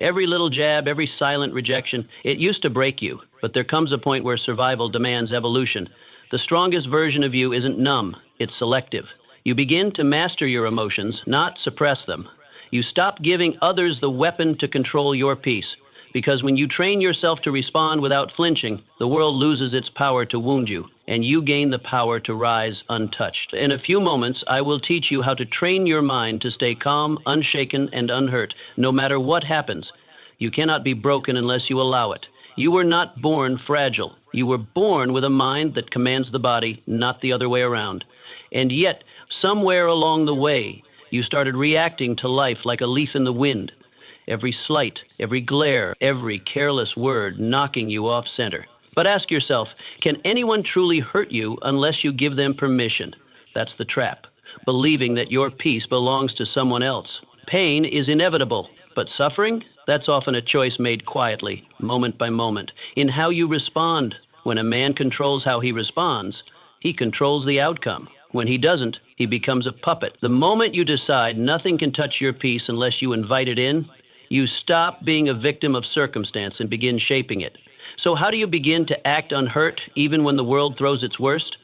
Every little jab, every silent rejection, it used to break you, but there comes a point where survival demands evolution. The strongest version of you isn't numb, it's selective. You begin to master your emotions, not suppress them. You stop giving others the weapon to control your peace. Because when you train yourself to respond without flinching, the world loses its power to wound you, and you gain the power to rise untouched. In a few moments, I will teach you how to train your mind to stay calm, unshaken, and unhurt, no matter what happens. You cannot be broken unless you allow it. You were not born fragile. You were born with a mind that commands the body, not the other way around. And yet, somewhere along the way, you started reacting to life like a leaf in the wind. Every slight, every glare, every careless word knocking you off center. But ask yourself, can anyone truly hurt you unless you give them permission? That's the trap, believing that your peace belongs to someone else. Pain is inevitable, but suffering? That's often a choice made quietly, moment by moment, in how you respond. When a man controls how he responds, he controls the outcome. When he doesn't, he becomes a puppet. The moment you decide nothing can touch your peace unless you invite it in, you stop being a victim of circumstance and begin shaping it. So how do you begin to act unhurt even when the world throws its worst?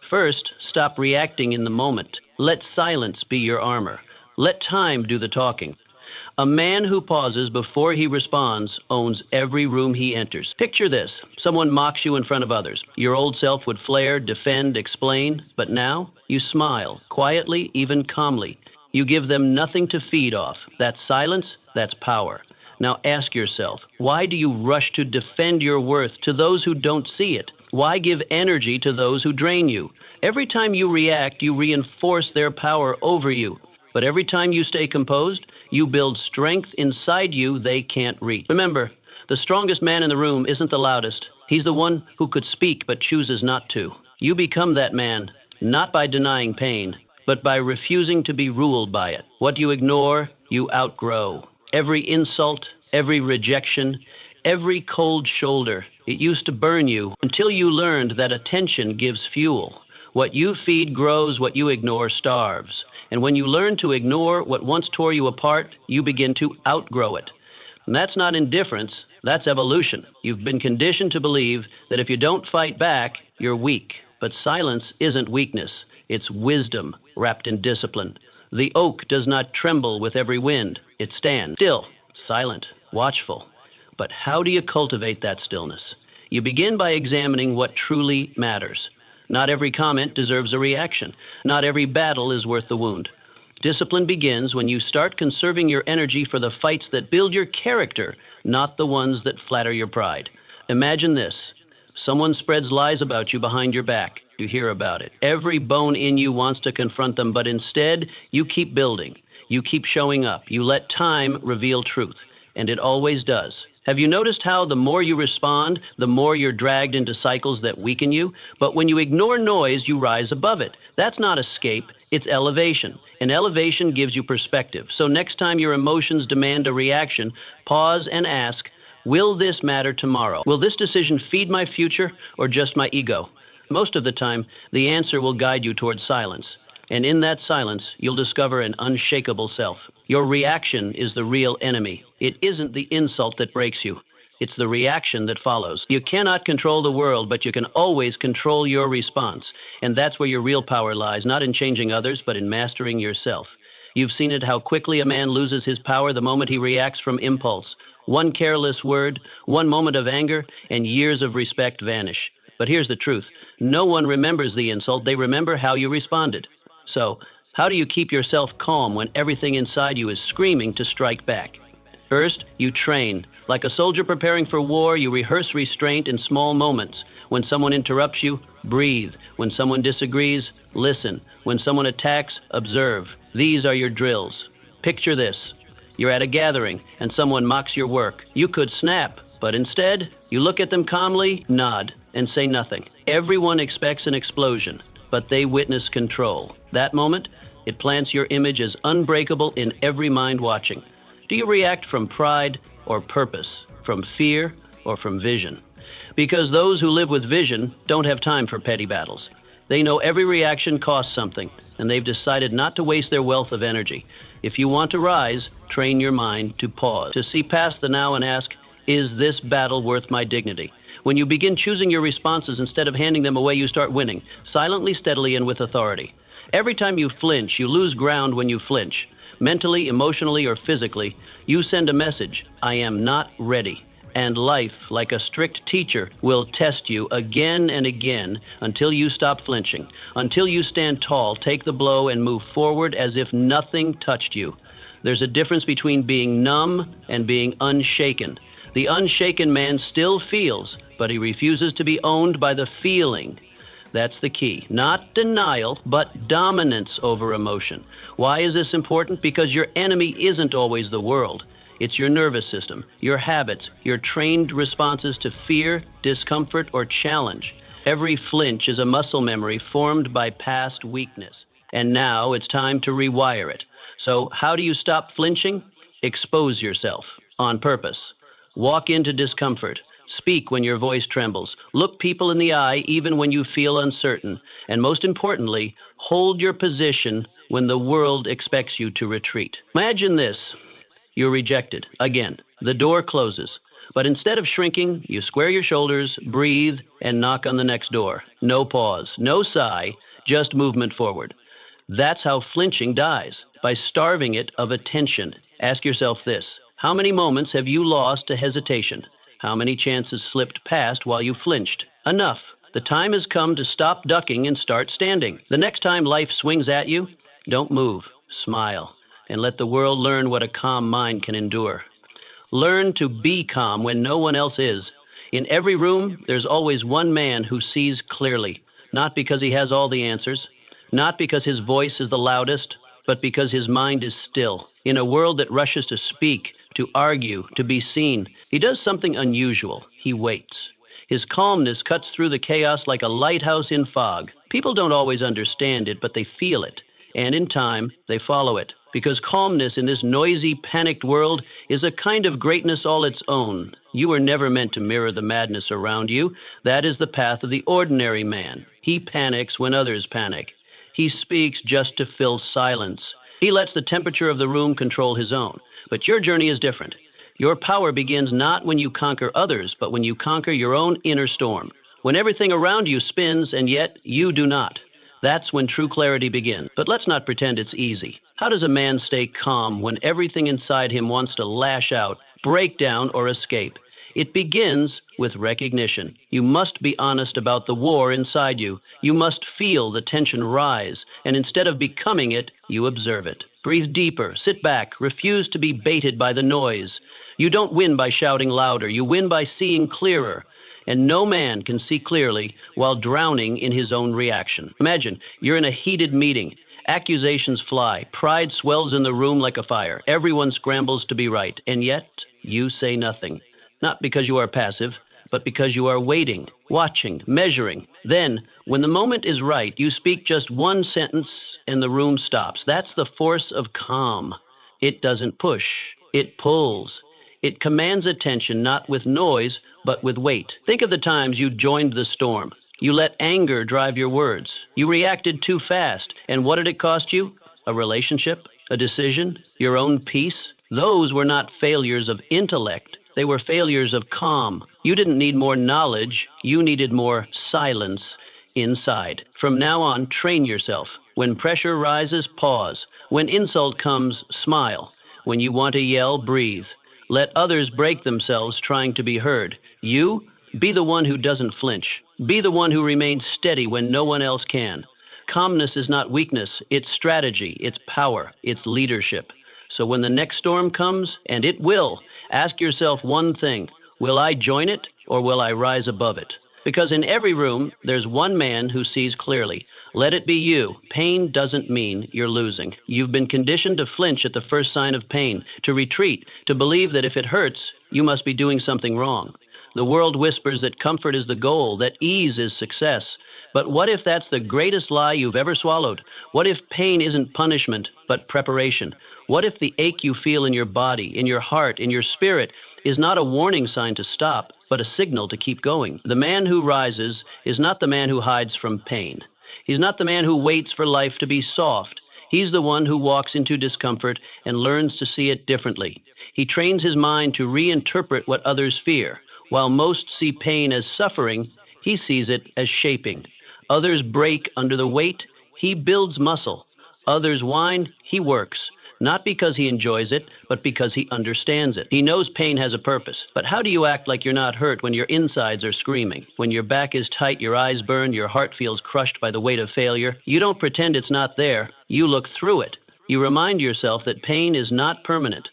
First, stop reacting in the moment. Let silence be your armor. Let time do the talking. A man who pauses before he responds owns every room he enters. Picture this. Someone mocks you in front of others. Your old self would flare, defend, explain, but now you smile, quietly, even calmly. You give them nothing to feed off. That's silence, that's power. Now ask yourself, why do you rush to defend your worth to those who don't see it? Why give energy to those who drain you? Every time you react, you reinforce their power over you. But every time you stay composed, you build strength inside you they can't reach. Remember, the strongest man in the room isn't the loudest. He's the one who could speak but chooses not to. You become that man, not by denying pain, but by refusing to be ruled by it. What you ignore, you outgrow. Every insult, every rejection, every cold shoulder, it used to burn you until you learned that attention gives fuel. What you feed grows, what you ignore starves. And when you learn to ignore what once tore you apart, you begin to outgrow it. And that's not indifference, that's evolution. You've been conditioned to believe that if you don't fight back, you're weak. But silence isn't weakness. It's wisdom wrapped in discipline. The oak does not tremble with every wind. It stands still, silent, watchful. But how do you cultivate that stillness? You begin by examining what truly matters. Not every comment deserves a reaction. Not every battle is worth the wound. Discipline begins when you start conserving your energy for the fights that build your character, not the ones that flatter your pride. Imagine this. Someone spreads lies about you behind your back. You hear about it. Every bone in you wants to confront them, but instead, you keep building. You keep showing up. You let time reveal truth, and it always does. Have you noticed how the more you respond, the more you're dragged into cycles that weaken you? But when you ignore noise, you rise above it. That's not escape, it's elevation. And elevation gives you perspective. So next time your emotions demand a reaction, pause and ask, will this matter tomorrow? Will this decision feed my future or just my ego? Most of the time, the answer will guide you towards silence. And in that silence, you'll discover an unshakable self. Your reaction is the real enemy. It isn't the insult that breaks you. It's the reaction that follows. You cannot control the world, but you can always control your response. And that's where your real power lies, not in changing others, but in mastering yourself. You've seen it how quickly a man loses his power the moment he reacts from impulse. One careless word, one moment of anger, and years of respect vanish. But here's the truth. No one remembers the insult. They remember how you responded. So, how do you keep yourself calm when everything inside you is screaming to strike back? First, you train. Like a soldier preparing for war, you rehearse restraint in small moments. When someone interrupts you, breathe. When someone disagrees, listen. When someone attacks, observe. These are your drills. Picture this. You're at a gathering and someone mocks your work. You could snap, but instead, you look at them calmly, nod, and say nothing. Everyone expects an explosion, but they witness control. That moment, it plants your image as unbreakable in every mind watching. Do you react from pride or purpose, from fear or from vision? Because those who live with vision don't have time for petty battles. They know every reaction costs something, and they've decided not to waste their wealth of energy. If you want to rise, train your mind to pause, to see past the now and ask, is this battle worth my dignity? When you begin choosing your responses instead of handing them away, you start winning, silently, steadily, and with authority. Every time you flinch, you lose ground when you flinch. Mentally, emotionally, or physically, you send a message, I am not ready. And life, like a strict teacher, will test you again and again until you stop flinching, until you stand tall, take the blow, and move forward as if nothing touched you. There's a difference between being numb and being unshaken. The unshaken man still feels, but he refuses to be owned by the feeling. That's the key. Not denial, but dominance over emotion. Why is this important? Because your enemy isn't always the world. It's your nervous system, your habits, your trained responses to fear, discomfort, or challenge. Every flinch is a muscle memory formed by past weakness. And now it's time to rewire it. So how do you stop flinching? Expose yourself on purpose. Walk into discomfort. Speak when your voice trembles. Look people in the eye even when you feel uncertain. And most importantly, hold your position when the world expects you to retreat. Imagine this. You're rejected. Again, the door closes. But instead of shrinking, you square your shoulders, breathe, and knock on the next door. No pause, no sigh, just movement forward. That's how flinching dies, by starving it of attention. Ask yourself this. How many moments have you lost to hesitation? How many chances slipped past while you flinched? Enough. The time has come to stop ducking and start standing. The next time life swings at you, don't move. Smile. And let the world learn what a calm mind can endure. Learn to be calm when no one else is. In every room, there's always one man who sees clearly, not because he has all the answers, not because his voice is the loudest, but because his mind is still. In a world that rushes to speak, to argue, to be seen, he does something unusual. He waits. His calmness cuts through the chaos like a lighthouse in fog. People don't always understand it, but they feel it. And in time, they follow it. Because calmness in this noisy, panicked world is a kind of greatness all its own. You were never meant to mirror the madness around you. That is the path of the ordinary man. He panics when others panic. He speaks just to fill silence. He lets the temperature of the room control his own. But your journey is different. Your power begins not when you conquer others, but when you conquer your own inner storm. When everything around you spins, and yet you do not. That's when true clarity begins. But let's not pretend it's easy. How does a man stay calm when everything inside him wants to lash out, break down, or escape? It begins with recognition. You must be honest about the war inside you. You must feel the tension rise, and instead of becoming it, you observe it. Breathe deeper, sit back, refuse to be baited by the noise. You don't win by shouting louder. You win by seeing clearer. And no man can see clearly while drowning in his own reaction. Imagine, you're in a heated meeting. Accusations fly. Pride swells in the room like a fire. Everyone scrambles to be right. And yet, you say nothing. Not because you are passive, but because you are waiting, watching, measuring. Then, when the moment is right, you speak just one sentence and the room stops. That's the force of calm. It doesn't push. It pulls. It commands attention not with noise, but with weight. Think of the times you joined the storm. You let anger drive your words. You reacted too fast. And what did it cost you? A relationship? A decision? Your own peace? Those were not failures of intellect. They were failures of calm. You didn't need more knowledge. You needed more silence inside. From now on, train yourself. When pressure rises, pause. When insult comes, smile. When you want to yell, breathe. Let others break themselves trying to be heard. You, be the one who doesn't flinch. Be the one who remains steady when no one else can. Calmness is not weakness. It's strategy. It's power. It's leadership. So when the next storm comes, and it will, ask yourself one thing. Will I join it or will I rise above it? Because in every room, there's one man who sees clearly. Let it be you. Pain doesn't mean you're losing. You've been conditioned to flinch at the first sign of pain, to retreat, to believe that if it hurts, you must be doing something wrong. The world whispers that comfort is the goal, that ease is success. But what if that's the greatest lie you've ever swallowed? What if pain isn't punishment, but preparation? What if the ache you feel in your body, in your heart, in your spirit, is not a warning sign to stop, but a signal to keep going? The man who rises is not the man who hides from pain. He's not the man who waits for life to be soft. He's the one who walks into discomfort and learns to see it differently. He trains his mind to reinterpret what others fear. While most see pain as suffering, he sees it as shaping. Others break under the weight, he builds muscle. Others whine, he works. Not because he enjoys it, but because he understands it. He knows pain has a purpose. But how do you act like you're not hurt when your insides are screaming? When your back is tight, your eyes burn, your heart feels crushed by the weight of failure? You don't pretend it's not there. You look through it. You remind yourself that pain is not permanent.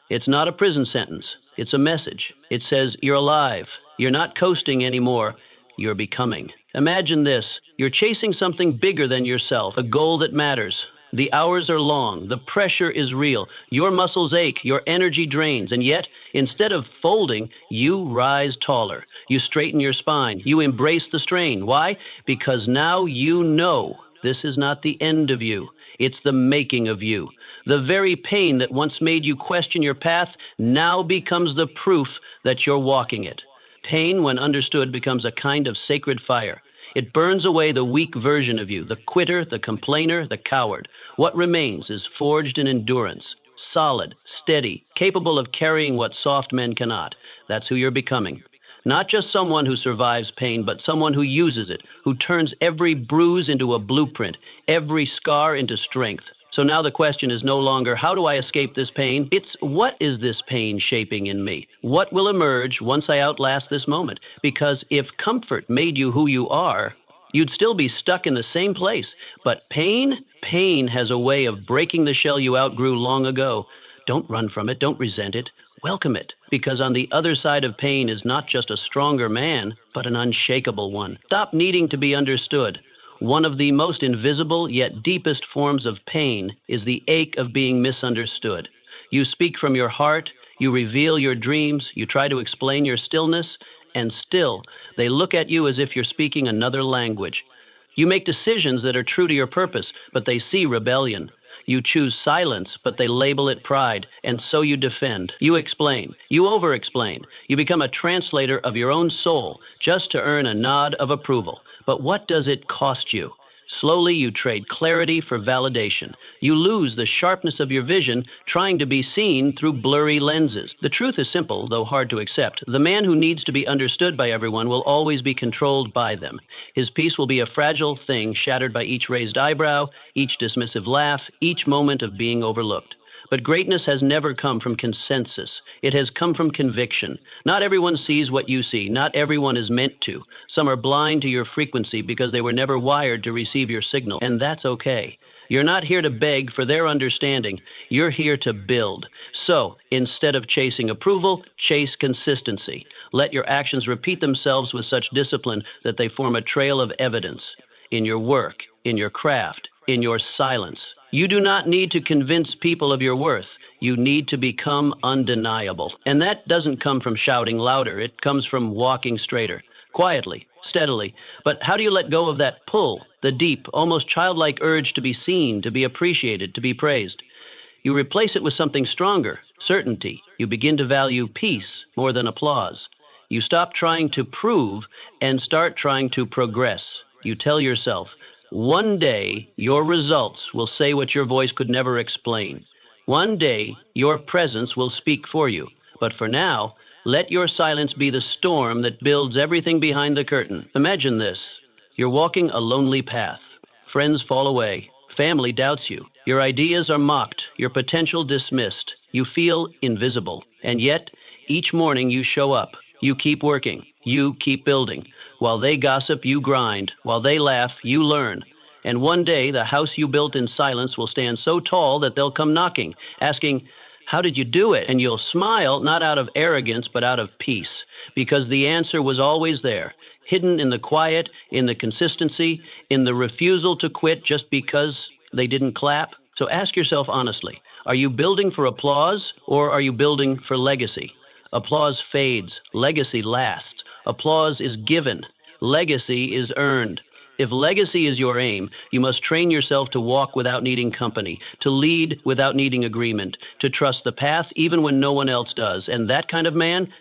It's not a prison sentence. It's a message. It says you're alive. You're not coasting anymore. You're becoming. Imagine this. You're chasing something bigger than yourself, a goal that matters. The hours are long. The pressure is real. Your muscles ache. Your energy drains. And yet, instead of folding, you rise taller. You straighten your spine. You embrace the strain. Why? Because now you know this is not the end of you. It's the making of you. The very pain that once made you question your path now becomes the proof that you're walking it. Pain, when understood, becomes a kind of sacred fire. It burns away the weak version of you, the quitter, the complainer, the coward. What remains is forged in endurance, solid, steady, capable of carrying what soft men cannot. That's who you're becoming. Not just someone who survives pain, but someone who uses it, who turns every bruise into a blueprint, every scar into strength. So now the question is no longer, how do I escape this pain? It's, what is this pain shaping in me? What will emerge once I outlast this moment? Because if comfort made you who you are, you'd still be stuck in the same place. But pain has a way of breaking the shell you outgrew long ago. Don't run from it. Don't resent it. Welcome it. Because on the other side of pain is not just a stronger man, but an unshakable one. Stop needing to be understood. One of the most invisible yet deepest forms of pain is the ache of being misunderstood. You speak from your heart, you reveal your dreams, you try to explain your stillness, and still they look at you as if you're speaking another language. You make decisions that are true to your purpose, but they see rebellion. You choose silence, but they label it pride, and so you defend. You explain. You over-explain. You become a translator of your own soul just to earn a nod of approval. But what does it cost you? Slowly, you trade clarity for validation. You lose the sharpness of your vision trying to be seen through blurry lenses. The truth is simple, though hard to accept. The man who needs to be understood by everyone will always be controlled by them. His peace will be a fragile thing shattered by each raised eyebrow, each dismissive laugh, each moment of being overlooked. But greatness has never come from consensus. It has come from conviction. Not everyone sees what you see. Not everyone is meant to. Some are blind to your frequency because they were never wired to receive your signal, and that's okay. You're not here to beg for their understanding. You're here to build. So, instead of chasing approval, chase consistency. Let your actions repeat themselves with such discipline that they form a trail of evidence in your work, in your craft, in your silence. You do not need to convince people of your worth. You need to become undeniable. And that doesn't come from shouting louder. It comes from walking straighter, quietly, steadily. But how do you let go of that pull, the deep, almost childlike urge to be seen, to be appreciated, to be praised? You replace it with something stronger, certainty. You begin to value peace more than applause. You stop trying to prove and start trying to progress. You tell yourself, one day, your results will say what your voice could never explain. One day, your presence will speak for you. But for now, let your silence be the storm that builds everything behind the curtain. Imagine this. You're walking a lonely path. Friends fall away. Family doubts you. Your ideas are mocked. Your potential dismissed. You feel invisible. And yet, each morning you show up. You keep working. You keep building. While they gossip, you grind. While they laugh, you learn. And one day, the house you built in silence will stand so tall that they'll come knocking, asking, how did you do it? And you'll smile, not out of arrogance, but out of peace, because the answer was always there, hidden in the quiet, in the consistency, in the refusal to quit just because they didn't clap. So ask yourself honestly, are you building for applause or are you building for legacy? Applause fades. Legacy lasts. Applause is given. Legacy is earned. If legacy is your aim, you must train yourself to walk without needing company, to lead without needing agreement, to trust the path even when no one else does. And that kind of man,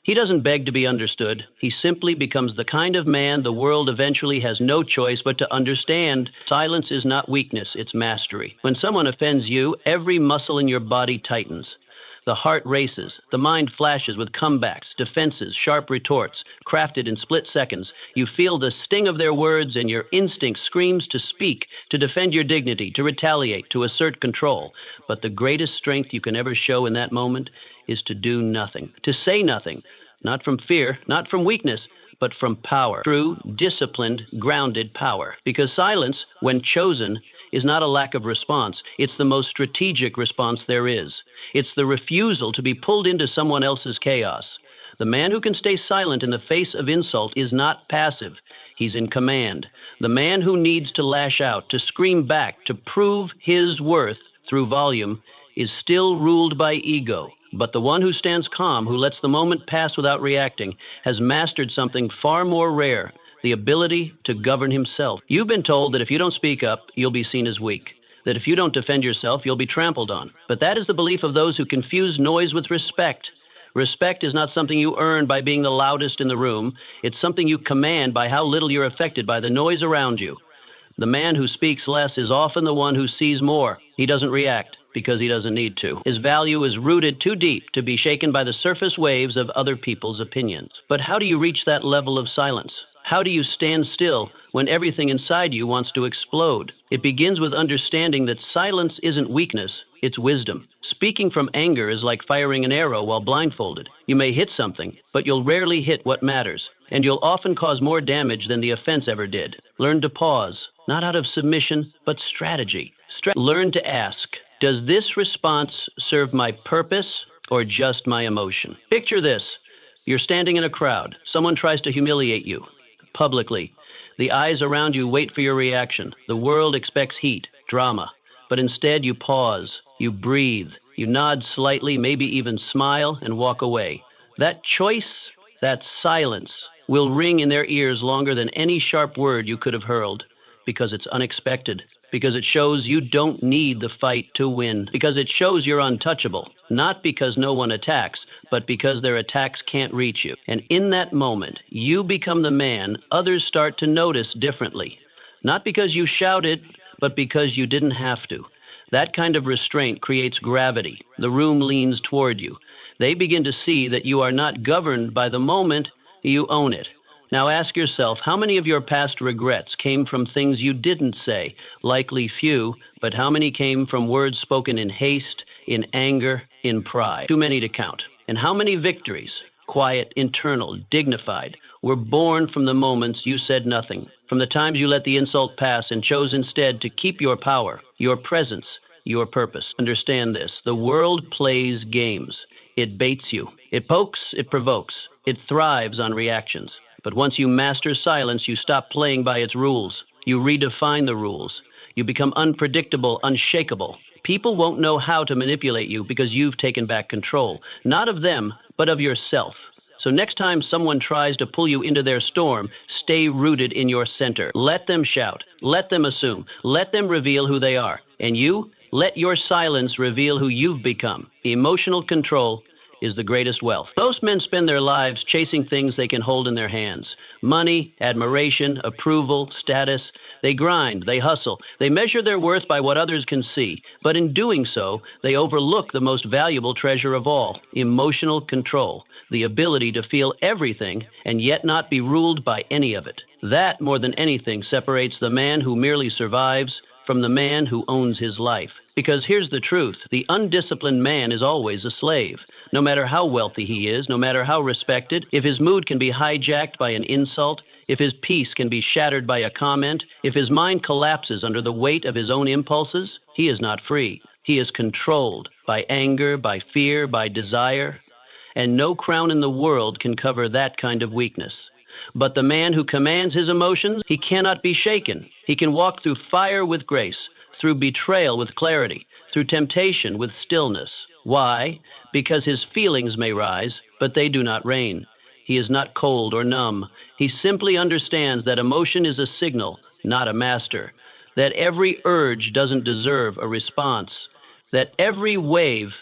He doesn't beg to be understood. He simply becomes the kind of man the world eventually has no choice but to understand. Silence is not weakness, it's mastery. When someone offends you, every muscle in your body tightens. The heart races, the mind flashes with comebacks, defenses, sharp retorts, crafted in split seconds. You feel the sting of their words, and your instinct screams to speak, to defend your dignity, to retaliate, to assert control. But the greatest strength you can ever show in that moment is to do nothing, to say nothing, not from fear, not from weakness, but from power, true, disciplined, grounded power. Because silence, when chosen, is not a lack of response. It's the most strategic response there is. It's the refusal to be pulled into someone else's chaos. The man who can stay silent in the face of insult is not passive. He's in command. The man who needs to lash out, to scream back, to prove his worth through volume, is still ruled by ego. But the one who stands calm, who lets the moment pass without reacting, has mastered something far more rare: the ability to govern himself. You've been told that if you don't speak up, you'll be seen as weak, that if you don't defend yourself, you'll be trampled on. But that is the belief of those who confuse noise with respect. Respect is not something you earn by being the loudest in the room. It's something you command by how little you're affected by the noise around you. The man who speaks less is often the one who sees more. He doesn't react because he doesn't need to. His value is rooted too deep to be shaken by the surface waves of other people's opinions. But how do you reach that level of silence? How do you stand still when everything inside you wants to explode? It begins with understanding that silence isn't weakness, it's wisdom. Speaking from anger is like firing an arrow while blindfolded. You may hit something, but you'll rarely hit what matters, and you'll often cause more damage than the offense ever did. Learn to pause, not out of submission, but strategy. Learn to ask, does this response serve my purpose or just my emotion? Picture this. You're standing in a crowd. Someone tries to humiliate you publicly. The eyes around you wait for your reaction. The world expects heat, drama. But instead you pause, you breathe, you nod slightly, maybe even smile, and walk away. That choice, that silence, will ring in their ears longer than any sharp word you could have hurled, because it's unexpected, because it shows you don't need the fight to win, because it shows you're untouchable, not because no one attacks, but because their attacks can't reach you. And in that moment, you become the man others start to notice differently, not because you shouted, but because you didn't have to. That kind of restraint creates gravity. The room leans toward you. They begin to see that you are not governed by the moment, you own it. Now ask yourself, how many of your past regrets came from things you didn't say? Likely few, but how many came from words spoken in haste, in anger, in pride? Too many to count. And how many victories, quiet, internal, dignified, were born from the moments you said nothing, from the times you let the insult pass and chose instead to keep your power, your presence, your purpose? Understand this. The world plays games. It baits you. It pokes, it provokes. It thrives on reactions. But once you master silence, you stop playing by its rules. You redefine the rules. You become unpredictable, unshakable. People won't know how to manipulate you because you've taken back control, not of them, but of yourself. So next time someone tries to pull you into their storm, stay rooted in your center. Let them shout. Let them assume. Let them reveal who they are. And you, let your silence reveal who you've become. Emotional control is the greatest wealth. Most men spend their lives chasing things they can hold in their hands. Money, admiration, approval, status. They grind, they hustle, they measure their worth by what others can see. But in doing so, they overlook the most valuable treasure of all: emotional control, the ability to feel everything and yet not be ruled by any of it. That, more than anything, separates the man who merely survives from the man who owns his life. Because here's the truth: the undisciplined man is always a slave. No matter how wealthy he is, no matter how respected, if his mood can be hijacked by an insult, if his peace can be shattered by a comment, if his mind collapses under the weight of his own impulses, he is not free. He is controlled by anger, by fear, by desire. And no crown in the world can cover that kind of weakness. But the man who commands his emotions, he cannot be shaken. He can walk through fire with grace, through betrayal with clarity, through temptation with stillness. Why? Because his feelings may rise, but they do not reign. He is not cold or numb. He simply understands that emotion is a signal, not a master, that every urge doesn't deserve a response, that every wave